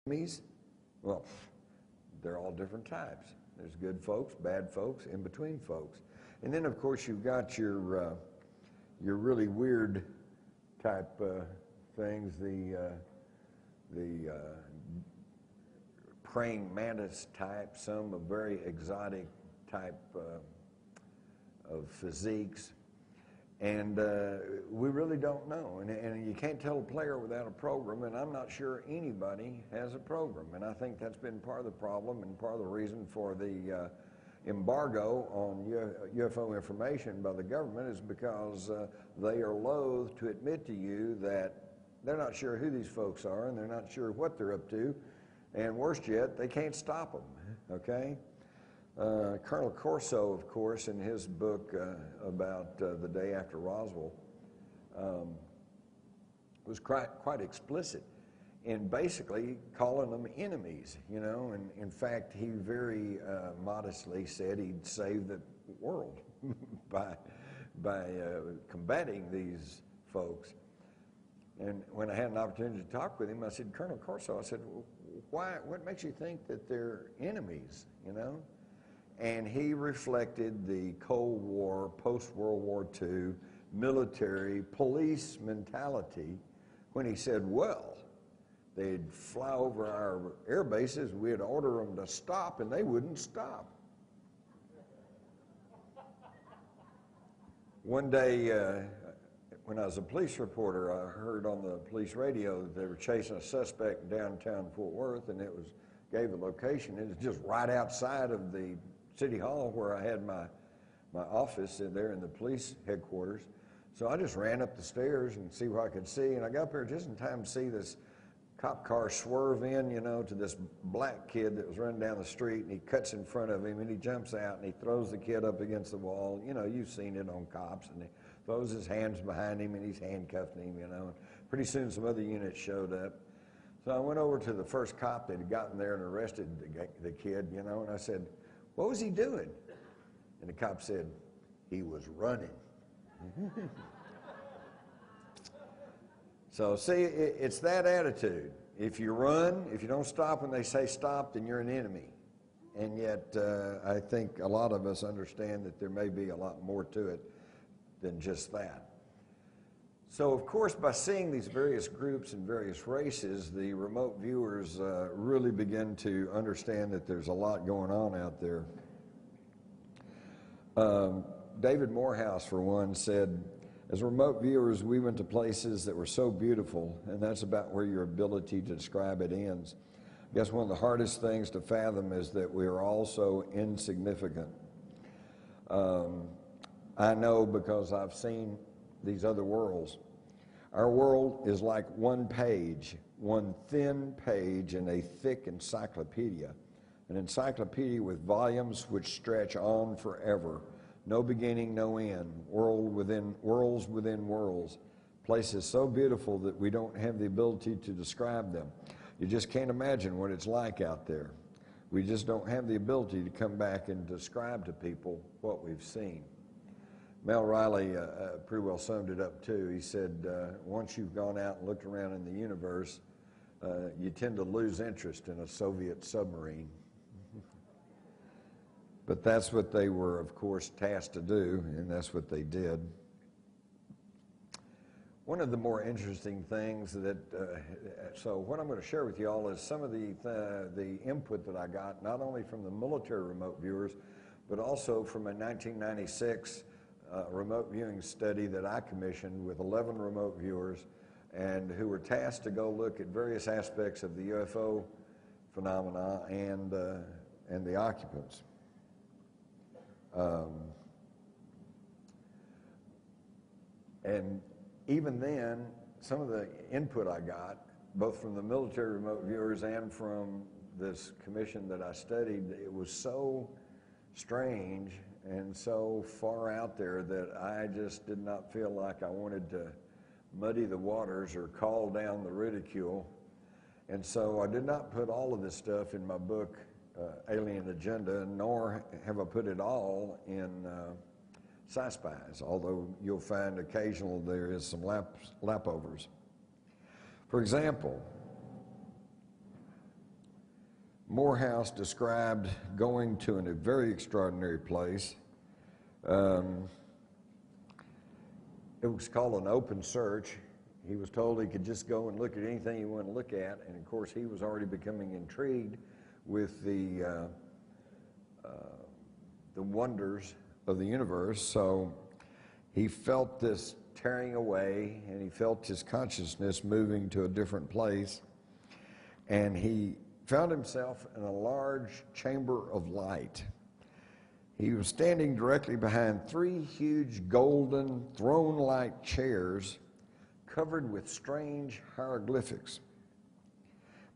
enemies? Well, they're all different types. There's good folks, bad folks, in between folks. And then, of course, you've got your really weird type things, the praying mantis type, some a very exotic type of physiques. And we really don't know. And you can't tell a player without a program, and I'm not sure anybody has a program. And I think that's been part of the problem and part of the reason for the embargo on UFO information by the government is because they are loath to admit to you that they're not sure who these folks are and they're not sure what they're up to. And worse yet, they can't stop them, okay? Colonel Corso, of course, in his book about the day after Roswell, was quite explicit in basically calling them enemies, you know, and in fact, he very modestly said he'd save the world by combating these folks. And when I had an opportunity to talk with him, I said, Colonel Corso, I said, what makes you think that they're enemies, you know? And he reflected the Cold War, post-World War II, military, police mentality when he said, well, they'd fly over our air bases, we'd order them to stop, and they wouldn't stop. One day, when I was a police reporter, I heard on the police radio that they were chasing a suspect in downtown Fort Worth, and gave a location. It was just right outside of the City Hall where I had my office there in the police headquarters. So I just ran up the stairs and see what I could see, and I got up there just in time to see this cop car swerve in, you know, to this black kid that was running down the street, and he cuts in front of him, and he jumps out, and he throws the kid up against the wall. You know, you've seen it on cops, and he throws his hands behind him, and he's handcuffing him, you know. And pretty soon some other units showed up. So I went over to the first cop that had gotten there and arrested the kid, you know, and I said, what was he doing? And the cop said, he was running. So see, it's that attitude. If you run, if you don't stop when they say stop, then you're an enemy. And yet, I think a lot of us understand that there may be a lot more to it than just that. So, of course, by seeing these various groups and various races, the remote viewers really begin to understand that there's a lot going on out there. David Morehouse, for one, said, as remote viewers, we went to places that were so beautiful, and that's about where your ability to describe it ends. I guess one of the hardest things to fathom is that we are all so insignificant. I know because I've seen these other worlds. Our world is like one page, one thin page in a thick encyclopedia, an encyclopedia with volumes which stretch on forever, no beginning, no end, worlds within worlds, places so beautiful that we don't have the ability to describe them. You just can't imagine what it's like out there. We just don't have the ability to come back and describe to people what we've seen. Mel Riley pretty well summed it up too. He said, once you've gone out and looked around in the universe, you tend to lose interest in a Soviet submarine. But that's what they were, of course, tasked to do, and that's what they did. One of the more interesting things that, so what I'm going to share with you all is some of the input that I got, not only from the military remote viewers, but also from a 1996 remote viewing study that I commissioned with 11 remote viewers and who were tasked to go look at various aspects of the UFO phenomena and the occupants. And even then, some of the input I got, both from the military remote viewers and from this commission that I studied, it was so strange and so far out there that I just did not feel like I wanted to muddy the waters or call down the ridicule. And so I did not put all of this stuff in my book, Alien Agenda, nor have I put it all in Spies, although you'll find occasional there is some lapovers. For example, Morehouse described going to a very extraordinary place. It was called an open search. He was told he could just go and look at anything he wanted to look at, and of course he was already becoming intrigued with the wonders of the universe. So he felt this tearing away, and he felt his consciousness moving to a different place, and he found himself in a large chamber of light. He was standing directly behind three huge golden throne-like chairs covered with strange hieroglyphics.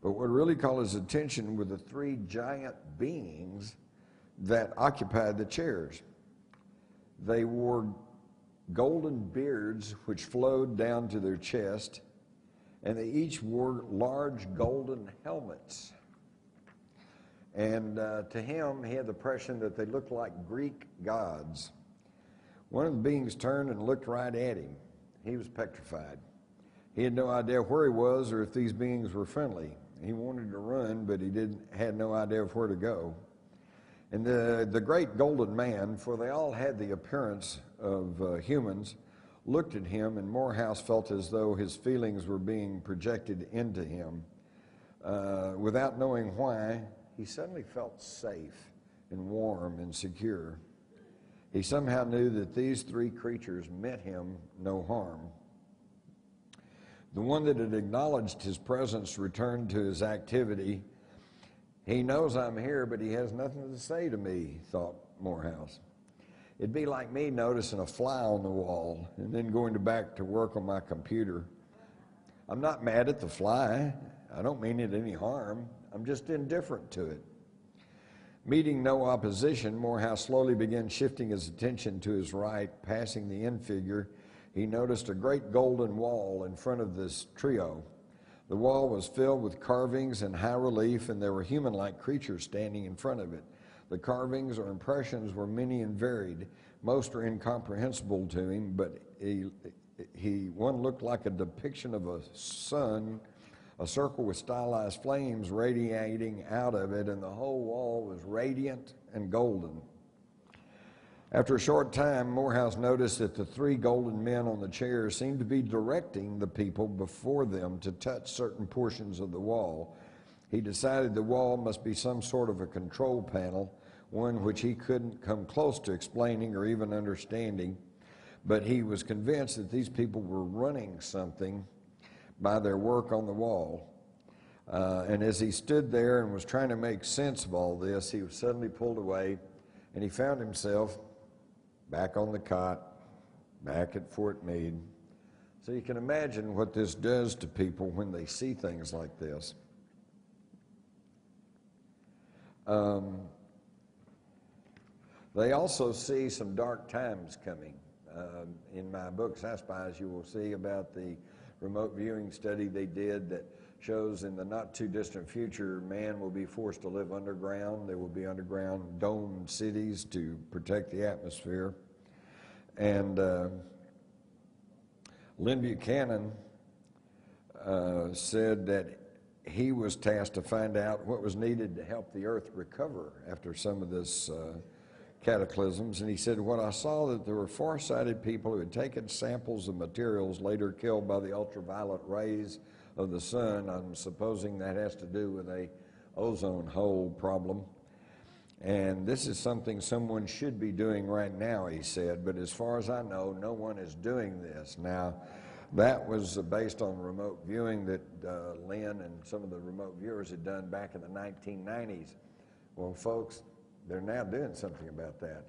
But what really caught his attention were the three giant beings that occupied the chairs. They wore golden beards which flowed down to their chest, and they each wore large golden helmets. And to him, he had the impression that they looked like Greek gods. One of the beings turned and looked right at him. He was petrified. He had no idea where he was or if these beings were friendly. He wanted to run, but he had no idea of where to go. And the great golden man, for they all had the appearance of humans, looked at him, and Morehouse felt as though his feelings were being projected into him. Without knowing why, he suddenly felt safe and warm and secure. He somehow knew that these three creatures meant him no harm. The one that had acknowledged his presence returned to his activity. He knows I'm here, but he has nothing to say to me, thought Morehouse. It'd be like me noticing a fly on the wall and then going back to work on my computer. I'm not mad at the fly. I don't mean it any harm. I'm just indifferent to it. Meeting no opposition, Morehouse slowly began shifting his attention to his right. Passing the end figure, he noticed a great golden wall in front of this trio. The wall was filled with carvings in high relief, and there were human-like creatures standing in front of it. The carvings or impressions were many and varied. Most are incomprehensible to him, but one looked like a depiction of a sun, a circle with stylized flames radiating out of it, and the whole wall was radiant and golden. After a short time, Morehouse noticed that the three golden men on the chairs seemed to be directing the people before them to touch certain portions of the wall. He decided the wall must be some sort of a control panel, one which he couldn't come close to explaining or even understanding, but he was convinced that these people were running something by their work on the wall. And as he stood there and was trying to make sense of all this, he was suddenly pulled away, and he found himself back on the cot, back at Fort Meade. So you can imagine what this does to people when they see things like this. They also see some dark times coming. In my book, Spies, you will see about the remote viewing study they did that shows in the not too distant future, man will be forced to live underground. There will be underground domed cities to protect the atmosphere. And Lynn Buchanan said that he was tasked to find out what was needed to help the earth recover after some of this cataclysms. And he said, what I saw that there were far-sighted people who had taken samples of materials later killed by the ultraviolet rays of the sun. I'm supposing that has to do with a ozone hole problem. And this is something someone should be doing right now, he said, but as far as I know, no one is doing this. Now, that was based on remote viewing that Lynn and some of the remote viewers had done back in the 1990s. Well, folks, they're now doing something about that.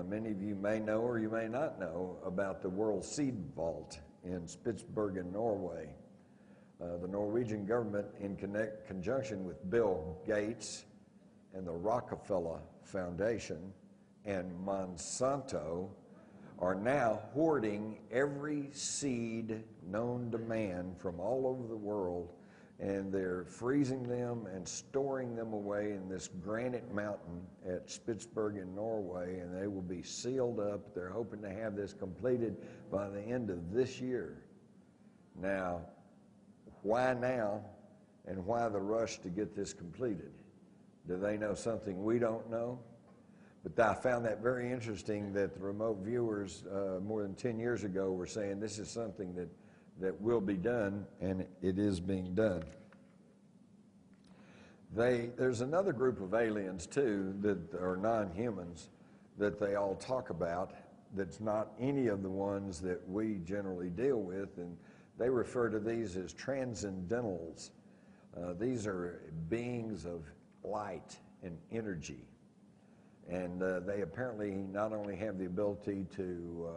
Many of you may know or you may not know about the World Seed Vault in Spitsbergen, Norway. The Norwegian government, in conjunction with Bill Gates and the Rockefeller Foundation and Monsanto, are now hoarding every seed known to man from all over the world, and they're freezing them and storing them away in this granite mountain at Spitsbergen, Norway, and they will be sealed up. They're hoping to have this completed by the end of this year. Now, why now, and why the rush to get this completed? Do they know something we don't know? But I found that very interesting that the remote viewers more than 10 years ago were saying this is something that will be done, and it is being done. There's another group of aliens, too, that are non-humans that they all talk about that's not any of the ones that we generally deal with, and they refer to these as transcendentals. These are beings of light and energy. And they apparently not only have the ability to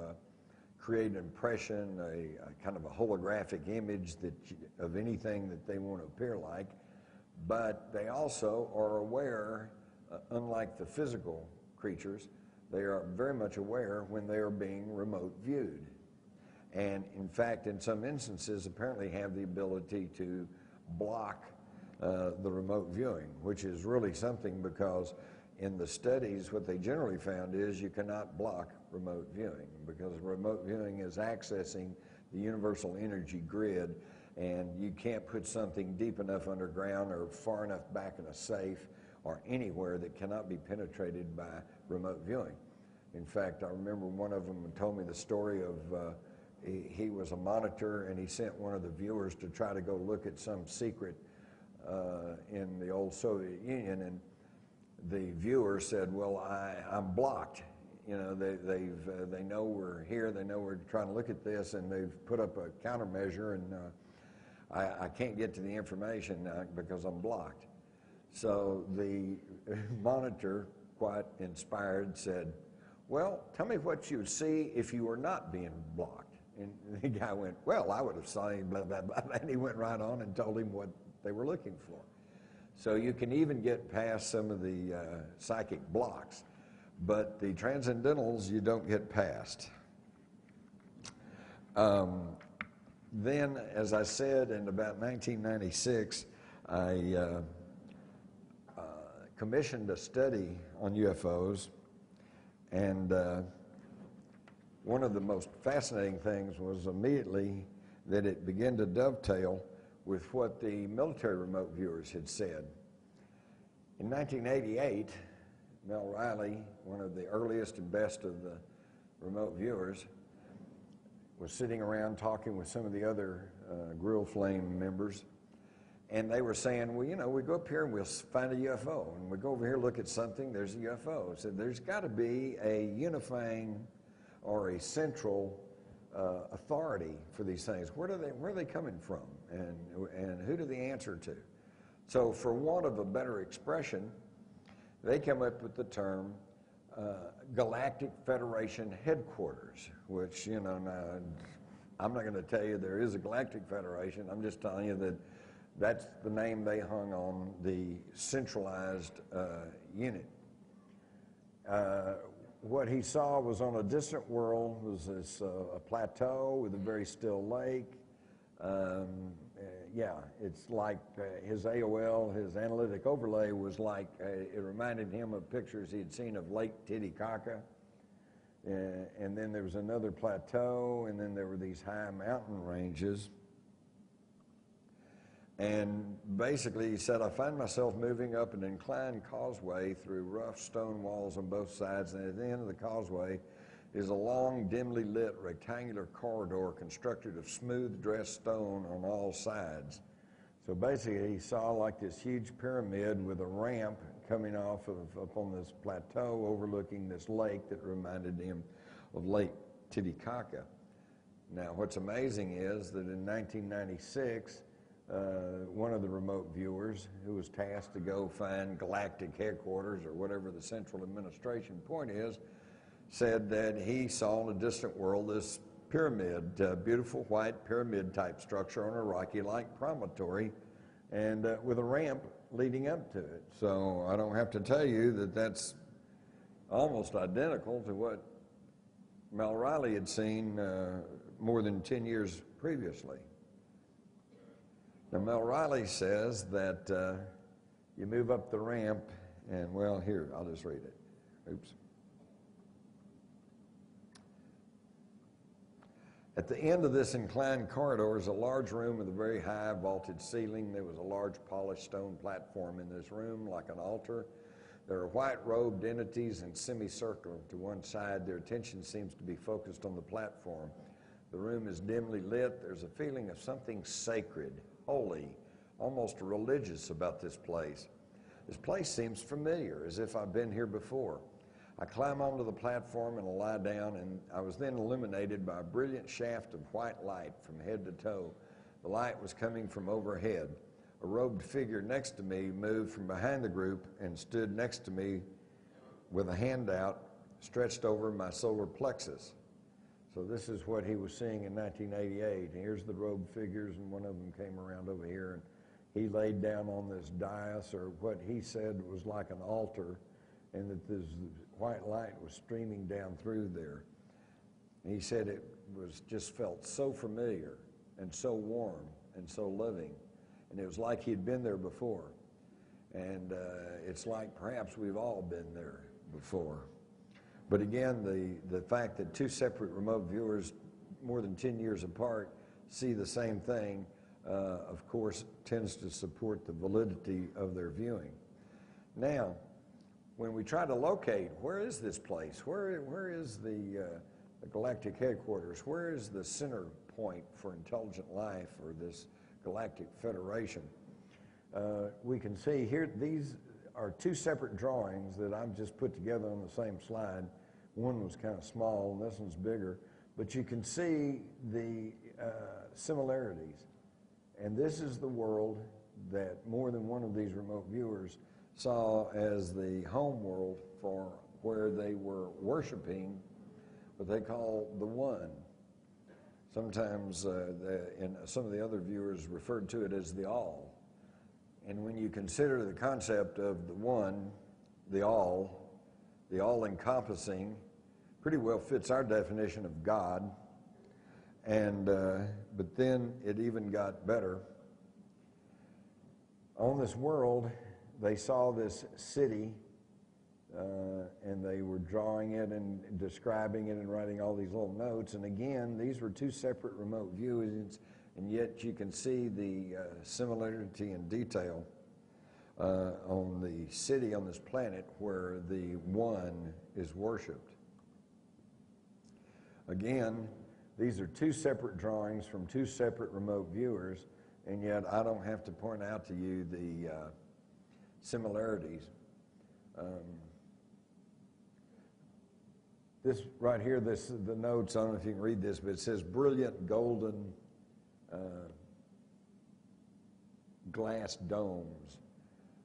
create an impression, a kind of a holographic image of anything that they want to appear like, but they also are aware, unlike the physical creatures, they are very much aware when they are being remote viewed. And in fact, in some instances, apparently have the ability to block the remote viewing, which is really something because in the studies, what they generally found is you cannot block remote viewing because remote viewing is accessing the universal energy grid, and you can't put something deep enough underground or far enough back in a safe or anywhere that cannot be penetrated by remote viewing. In fact, I remember one of them told me the story of he was a monitor and he sent one of the viewers to try to go look at some secret in the old Soviet Union, and the viewer said, well, I'm blocked. You know, they know we're here, they know we're trying to look at this, and they've put up a countermeasure, and I can't get to the information because I'm blocked. So the monitor, quite inspired, said, well, tell me what you would see if you were not being blocked. And the guy went, well, I would have seen blah, blah, blah, and he went right on and told him what they were looking for. So you can even get past some of the psychic blocks, but the transcendentals you don't get past. Then, as I said, in about 1996, I commissioned a study on UFOs, and one of the most fascinating things was immediately that it began to dovetail with what the military remote viewers had said. In 1988, Mel Riley, one of the earliest and best of the remote viewers, was sitting around talking with some of the other Grill Flame members, and they were saying, well, you know, we go up here and we'll find a UFO, and we go over here look at something, there's a UFO. So there's got to be a unifying or a central authority for these things. Where are they coming from, and who do they answer to? So for want of a better expression, they come up with the term Galactic Federation Headquarters, which, you know, now, I'm not going to tell you there is a Galactic Federation. I'm just telling you that that's the name they hung on the centralized unit. What he saw was on a distant world was this a plateau with a very still lake. Yeah, it's like his AOL, his analytic overlay was like, it reminded him of pictures he had seen of Lake Titicaca. And then there was another plateau, and then there were these high mountain ranges. And basically he said, I find myself moving up an inclined causeway through rough stone walls on both sides, and at the end of the causeway is a long, dimly lit rectangular corridor constructed of smooth dressed stone on all sides. So basically he saw like this huge pyramid with a ramp coming off of up on this plateau overlooking this lake that reminded him of Lake Titicaca. Now what's amazing is that in 1996, one of the remote viewers who was tasked to go find galactic headquarters or whatever the central administration point is, said that he saw in a distant world this pyramid, beautiful white pyramid type structure on a rocky-like promontory, and with a ramp leading up to it. So I don't have to tell you that that's almost identical to what Mel Riley had seen more than 10 years previously. Now Mel Riley says that you move up the ramp and, well, here, I'll just read it. Oops. At the end of this inclined corridor is a large room with a very high vaulted ceiling. There was a large polished stone platform in this room like an altar. There are white-robed entities in semicircle to one side. Their attention seems to be focused on the platform. The room is dimly lit. There's a feeling of something sacred, holy, almost religious about this place. This place seems familiar, as if I've been here before. I climb onto the platform and lie down, and I was then illuminated by a brilliant shaft of white light from head to toe. The light was coming from overhead. A robed figure next to me moved from behind the group and stood next to me with a hand out stretched over my solar plexus. So this is what he was seeing in 1988. And here's the robed figures, and one of them came around over here, and he laid down on this dais, or what he said was like an altar, and that this white light was streaming down through there. And he said it was just felt so familiar and so warm and so loving. And it was like he'd been there before. And it's like perhaps we've all been there before. But again, the fact that two separate remote viewers more than 10 years apart see the same thing, of course, tends to support the validity of their viewing. Now, when we try to locate, where is this place? Where is the galactic headquarters? Where is the center point for intelligent life, or this galactic federation? We can see here, these are two separate drawings that I've just put together on the same slide. One was kind of small and this one's bigger, but you can see the similarities. And this is the world that more than one of these remote viewers saw as the home world for where they were worshiping what they call the One. Sometimes, and some of the other viewers referred to it as the All. And when you consider the concept of the One, the all-encompassing, pretty well fits our definition of God. And but then it even got better. On this world, they saw this city, and they were drawing it and describing it and writing all these little notes. And again, these were two separate remote views, and yet you can see the similarity and detail on the city on this planet where the One is worshipped. Again, these are two separate drawings from two separate remote viewers, and yet I don't have to point out to you the similarities. This right here, this the notes, I don't know if you can read this, but it says brilliant golden glass domes.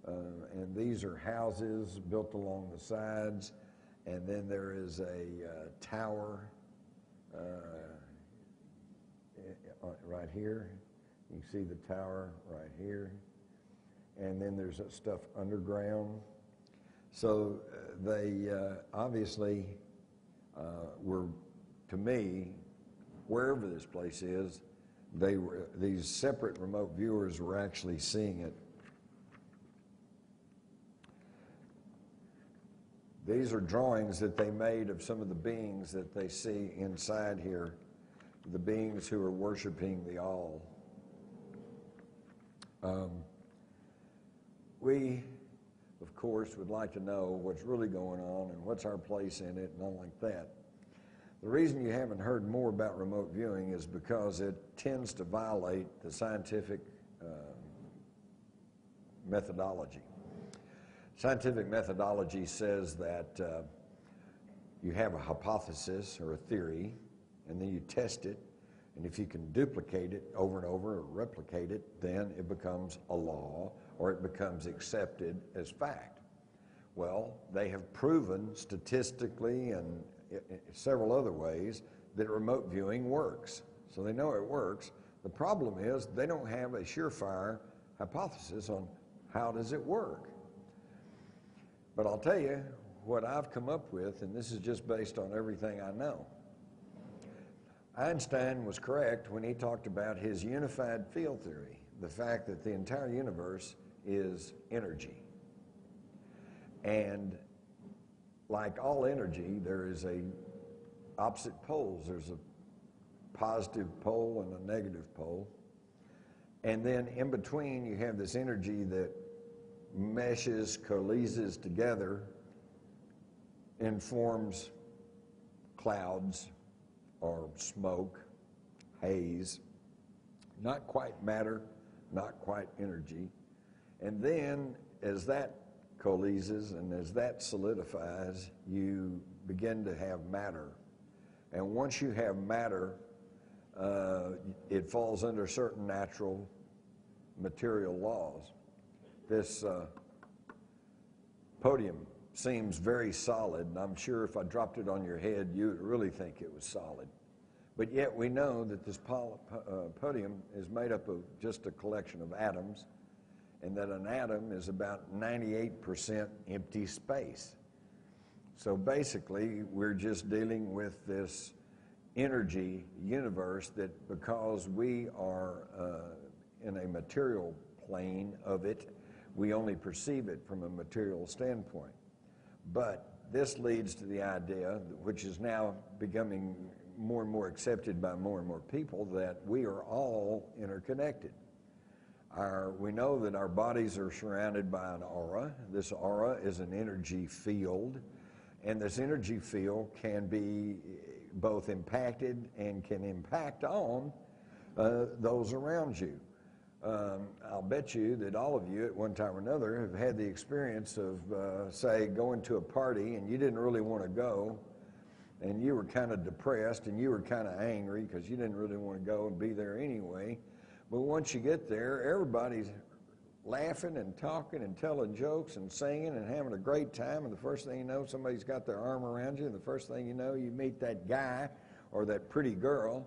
And these are houses built along the sides, and then there is a tower right here. You can see the tower right here. And then there's stuff underground. So they obviously were, to me, wherever this place is, these separate remote viewers were actually seeing it. These are drawings that they made of some of the beings that they see inside here, the beings who are worshiping the All. We, of course, would like to know what's really going on and what's our place in it and all like that. The reason you haven't heard more about remote viewing is because it tends to violate the scientific methodology. Scientific methodology says that you have a hypothesis or a theory, and then you test it, and if you can duplicate it over and over or replicate it, then it becomes a law or it becomes accepted as fact. Well, they have proven statistically and several other ways that remote viewing works. So they know it works. The problem is they don't have a surefire hypothesis on how does it work. But I'll tell you what I've come up with, and this is just based on everything I know. Einstein was correct when he talked about his unified field theory, the fact that the entire universe is energy. And like all energy, there is a opposite poles. There's a positive pole and a negative pole. And then in between, you have this energy that meshes, coalesces together and forms clouds or smoke, haze, not quite matter, not quite energy. And then as that coalesces and as that solidifies, you begin to have matter. And once you have matter, it falls under certain natural material laws. This podium seems very solid, and I'm sure if I dropped it on your head, you would really think it was solid. But yet we know that this podium is made up of just a collection of atoms, and that an atom is about 98% empty space. So basically, we're just dealing with this energy universe that, because we are in a material plane of it, we only perceive it from a material standpoint. But this leads to the idea, which is now becoming more and more accepted by more and more people, that we are all interconnected. We know that our bodies are surrounded by an aura. This aura is an energy field, and this energy field can be both impacted and can impact on those around you. I'll bet you that all of you at one time or another have had the experience of, say, going to a party and you didn't really want to go, and you were kind of depressed and you were kind of angry because you didn't really want to go and be there anyway. But once you get there, everybody's laughing and talking and telling jokes and singing and having a great time, and the first thing you know, somebody's got their arm around you, and the first thing you know, you meet that guy or that pretty girl,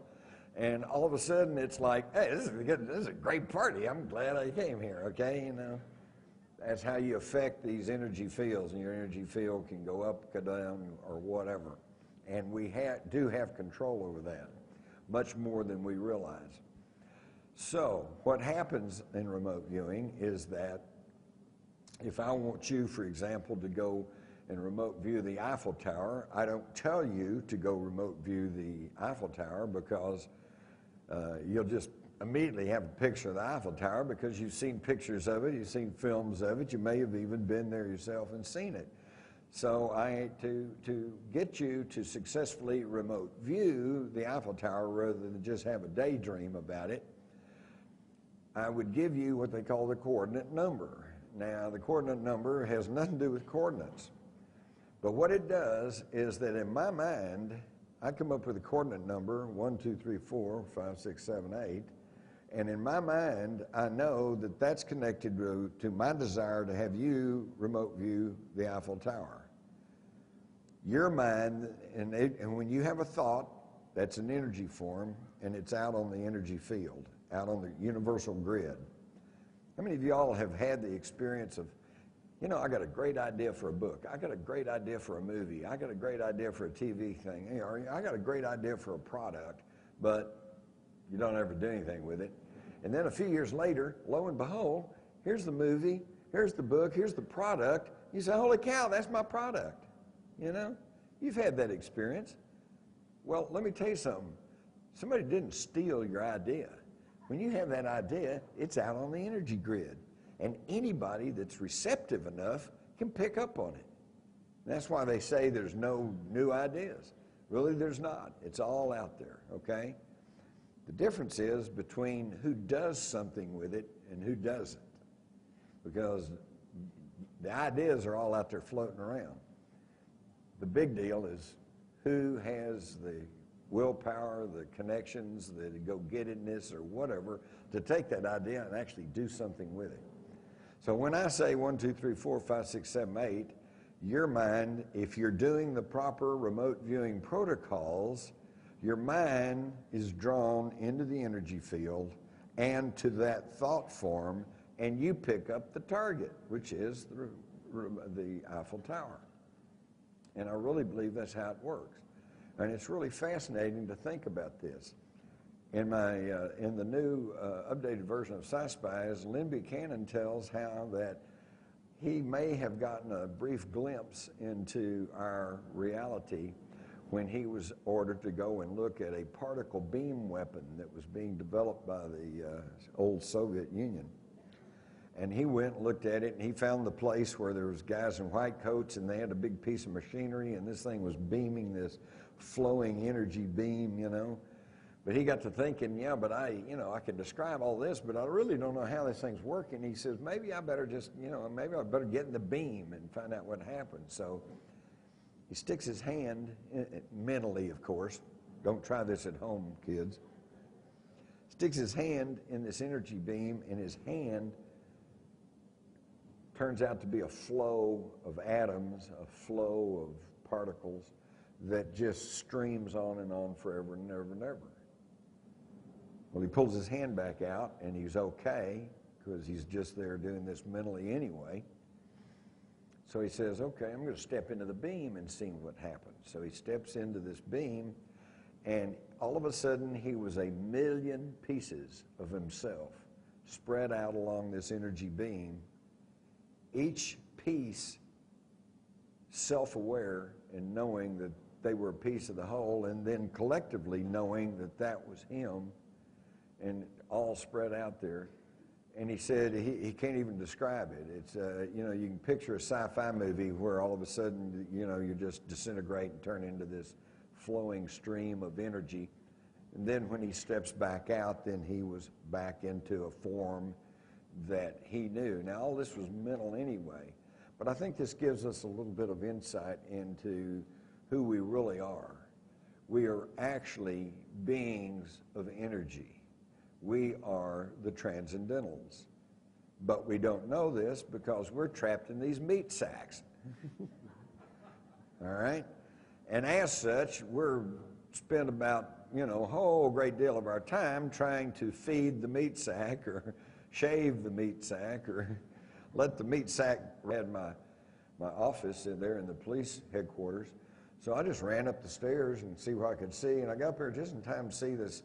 and all of a sudden it's like, hey, this is a great party. I'm glad I came here, okay? You know, that's how you affect these energy fields, and your energy field can go up, go down, or whatever. And we do have control over that, much more than we realize. So what happens in remote viewing is that if I want you, for example, to go and remote view the Eiffel Tower, I don't tell you to go remote view the Eiffel Tower, because you'll just immediately have a picture of the Eiffel Tower because you've seen pictures of it, you've seen films of it, you may have even been there yourself and seen it. So to get you to successfully remote view the Eiffel Tower rather than just have a daydream about it, I would give you what they call the coordinate number. Now, the coordinate number has nothing to do with coordinates. But what it does is that in my mind, I come up with a coordinate number, 1, 2, 3, 4, 5, 6, 7, 8. And in my mind, I know that that's connected to my desire to have you remote view the Eiffel Tower. Your mind, and when you have a thought, that's an energy form, and it's out on the energy field, out on the universal grid. How many of y'all have had the experience of, you know, I got a great idea for a book, I got a great idea for a movie, I got a great idea for a TV thing, you know, I got a great idea for a product, but you don't ever do anything with it. And then a few years later, lo and behold, here's the movie, here's the book, here's the product. You say, holy cow, that's my product. You know, you've had that experience. Well, let me tell you something. Somebody didn't steal your idea. When you have that idea, it's out on the energy grid. And anybody that's receptive enough can pick up on it. And that's why they say there's no new ideas. Really, there's not. It's all out there, okay? The difference is between who does something with it and who doesn't. Because the ideas are all out there floating around. The big deal is who has the willpower, the connections, the go-gettedness or whatever to take that idea and actually do something with it. So when I say 1, 2, 3, 4, 5, 6, 7, 8, your mind, if you're doing the proper remote viewing protocols, your mind is drawn into the energy field and to that thought form, and you pick up the target, which is the Eiffel Tower. And I really believe that's how it works. And it's really fascinating to think about this. In the new updated version of Spies, Lynn Buchanan tells how that he may have gotten a brief glimpse into our reality when he was ordered to go and look at a particle beam weapon that was being developed by the old Soviet Union. And he went and looked at it, and he found the place where there was guys in white coats, and they had a big piece of machinery, and this thing was beaming this flowing energy beam, you know. But he got to thinking, yeah, but I can describe all this, but I really don't know how this thing's working. He says, maybe I better just, maybe I better get in the beam and find out what happened. So he sticks his hand, mentally, of course. Don't try this at home, kids. Sticks his hand in this energy beam, and his hand turns out to be a flow of atoms, a flow of particles that just streams on and on forever and never and ever. Well, he pulls his hand back out, and he's okay, because he's just there doing this mentally anyway. So he says, okay, I'm going to step into the beam and see what happens. So he steps into this beam, and all of a sudden, he was 1,000,000 pieces of himself spread out along this energy beam, each piece self-aware and knowing that they were a piece of the whole, and then collectively knowing that that was him, and all spread out there. And he said he can't even describe it. It's, you can picture a sci-fi movie where all of a sudden, you just disintegrate and turn into this flowing stream of energy. And then when he steps back out, then he was back into a form that he knew. Now, all this was mental anyway, but I think this gives us a little bit of insight into who we really are. We are actually beings of energy. We are the transcendentals. But we don't know this because we're trapped in these meat sacks. All right? And as such, we're spent about, a whole great deal of our time trying to feed the meat sack or shave the meat sack or let the meat sack. I had my office in there in the police headquarters. So I just ran up the stairs and see what I could see. And I got up there just in time to see this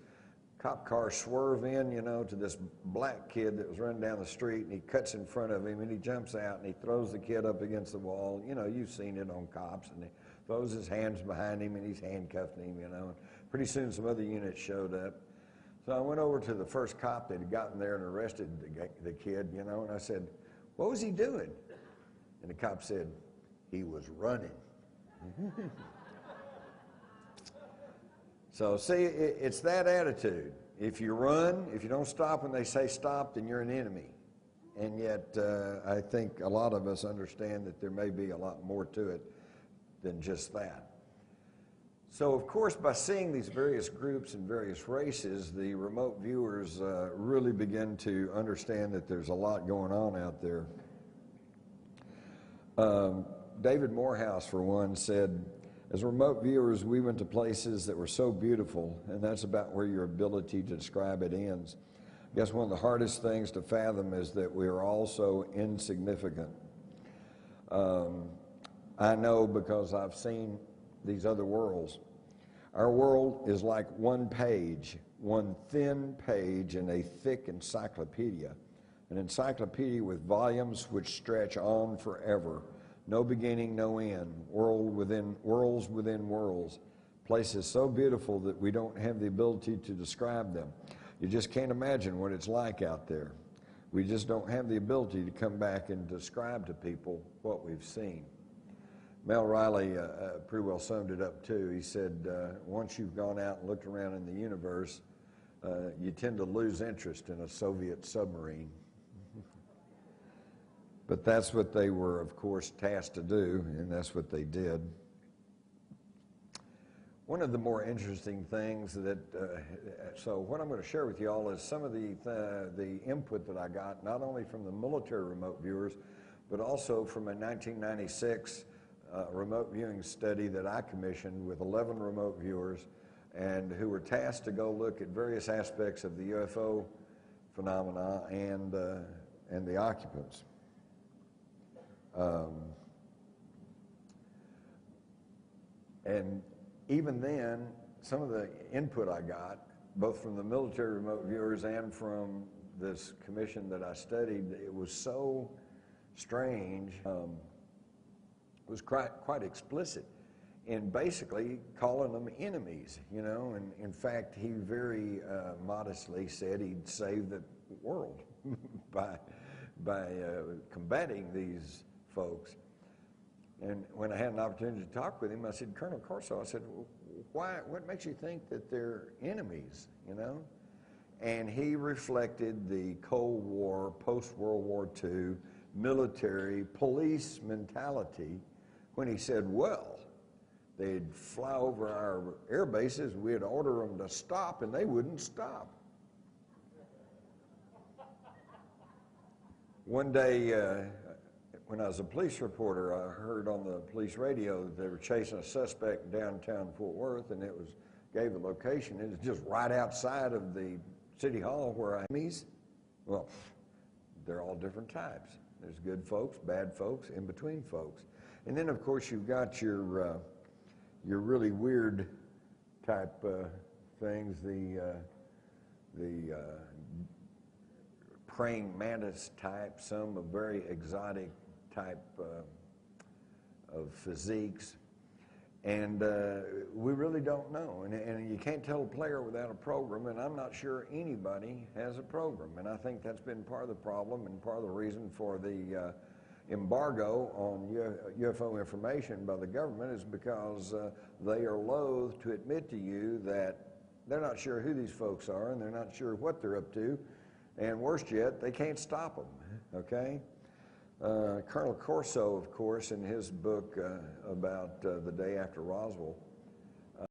cop car swerve in, to this black kid that was running down the street, and he cuts in front of him, and he jumps out, and he throws the kid up against the wall. You've seen it on cops, and he throws his hands behind him, and he's handcuffing him, And pretty soon some other units showed up. So I went over to the first cop that had gotten there and arrested the kid, and I said, what was he doing? And the cop said, he was running. So see, it's that attitude. If you run, if you don't stop when they say stop, then you're an enemy. And yet, I think a lot of us understand that there may be a lot more to it than just that. So, of course, by seeing these various groups and various races, the remote viewers really begin to understand that there's a lot going on out there. David Morehouse, for one, said, as remote viewers, we went to places that were so beautiful, and that's about where your ability to describe it ends. I guess one of the hardest things to fathom is that we are all so insignificant. I know because I've seen these other worlds. Our world is like one page, one thin page in a thick encyclopedia, an encyclopedia with volumes which stretch on forever. No beginning, no end, worlds within worlds, places so beautiful that we don't have the ability to describe them. You just can't imagine what it's like out there. We just don't have the ability to come back and describe to people what we've seen. Mel Riley pretty well summed it up too. He said, once you've gone out and looked around in the universe, you tend to lose interest in a Soviet submarine. But that's what they were, of course, tasked to do, and that's what they did. One of the more interesting things that, so what I'm going to share with you all is some of the input that I got, not only from the military remote viewers, but also from a 1996 remote viewing study that I commissioned with 11 remote viewers, and who were tasked to go look at various aspects of the UFO phenomena and the occupants. And even then, some of the input I got, both from the military remote viewers and from this commission that I studied, it was so strange. It was quite explicit in basically calling them enemies, you know. And in fact, he very modestly said he'd save the world by combating these folks. And when I had an opportunity to talk with him, I said, Colonel Corso, I said, what makes you think that they're enemies, you know? And he reflected the Cold War, post-World War II, military, police mentality when he said, well, they'd fly over our air bases, we'd order them to stop, and they wouldn't stop. One day, when I was a police reporter, I heard on the police radio that they were chasing a suspect downtown Fort Worth, and gave the location. It was just right outside of the city hall where I meet. Well, they're all different types. There's good folks, bad folks, in between folks. And then, of course, you've got your really weird type things, the praying mantis type, some a very exotic type of physiques. And we really don't know. And you can't tell a player without a program, and I'm not sure anybody has a program. And I think that's been part of the problem and part of the reason for the embargo on UFO information by the government is because they are loath to admit to you that they're not sure who these folks are and they're not sure what they're up to. And worse yet, they can't stop them, okay? Colonel Corso, of course, in his book about the day after Roswell,